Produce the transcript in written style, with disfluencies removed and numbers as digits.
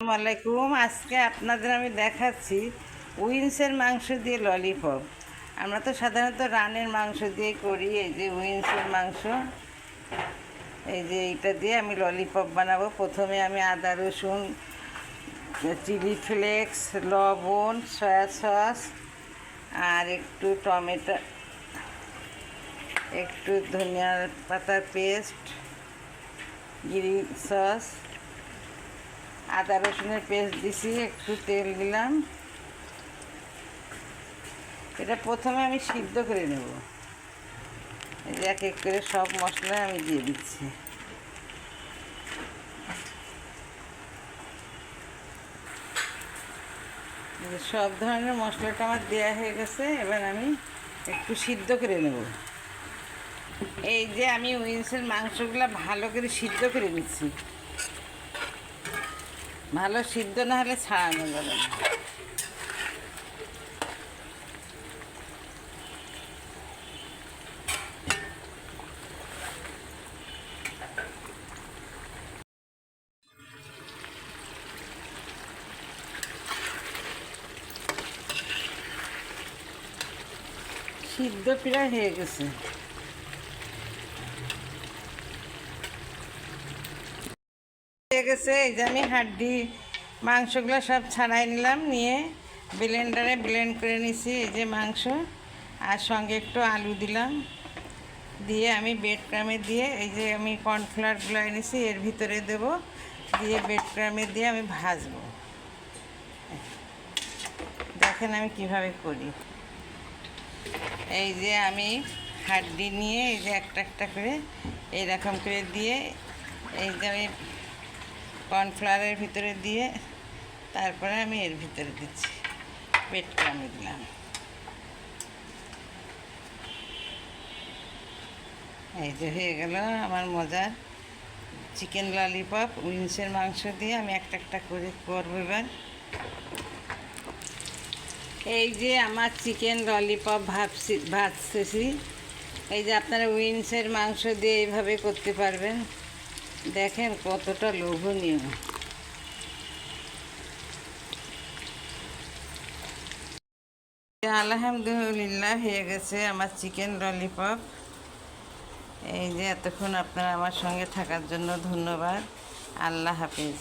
আসসালামাইকুম। আজকে আপনাদের আমি দেখাচ্ছি উইন্সের মাংস দিয়ে ললিপপ। আমরা তো সাধারণত রানের মাংস দিয়ে করি। এই যে উইন্সের মাংস, এই যে এইটা দিয়ে আমি ললিপপ বানাবো। প্রথমে আমি আদা রসুন, চিলি ফ্লেক্স, লবণ, সয়া সস আর একটু টমেটো, একটু ধনিয়া পাতার পেস্ট, গ্রিন সস, আদা রসুনের পেস্ট দিছি, একটু তেল দিলাম। এটা প্রথমে আমি সিদ্ধ করে নেব। এই যে এক এক করে সব মশলা আমি দিয়ে দিচ্ছি। সব ধরনের মশলাটা আমার দেওয়া হয়ে গেছে। এবার আমি একটু সিদ্ধ করে নেব। এই যে আমি উইন্সের মাংসগুলো ভালো করে সিদ্ধ করে নিচ্ছি। ভালো সিদ্ধ না হলে ছাড়ানো যাবে না। সিদ্ধ প্রায় হয়ে গেছে। এই যে আমি হাড্ডি মাংসগুলো সব ছাড়াই নিলাম, নিয়ে ব্লেন্ডারে ব্লেন্ড করে নিছি। এই যে মাংস, আর সঙ্গে একটু আলু দিলাম, দিয়ে আমি ব্রেড ক্রামে দিয়ে এই যে আমি কর্নফ্লাওয়ারগুলো এনেছি এর ভিতরে দেব, দিয়ে ব্রেড ক্রামে দিয়ে আমি ভাজবো। দেখেন আমি কিভাবে করি। এই যে আমি হাড্ডি নিয়ে এই যে একটা একটা করে এইরকম করে দিয়ে এই যে আমি কর্নফ্লাওয়ারের ভিতরে দিয়ে তারপরে আমি এর ভিতরে দিচ্ছি, ব্রেড ক্রামে দিলাম। এই যে হয়ে গেল আমার মজার চিকেন ললিপপ উইন্সের মাংস দিয়ে। আমি একটা একটা করে করবো এবার। এই যে আমার চিকেন ললিপপ ভাজতেছি। এই যে আপনারা উইন্সের মাংস দিয়ে এইভাবে করতে পারবেন। দেখেন কতটা লোভনীয়। আলহামদুলিল্লাহ হয়ে গেছে আমার চিকেন ললিপপ। এই যে এতক্ষণ আপনারা আমার সঙ্গে থাকার জন্য ধন্যবাদ। আল্লাহ হাফেজ।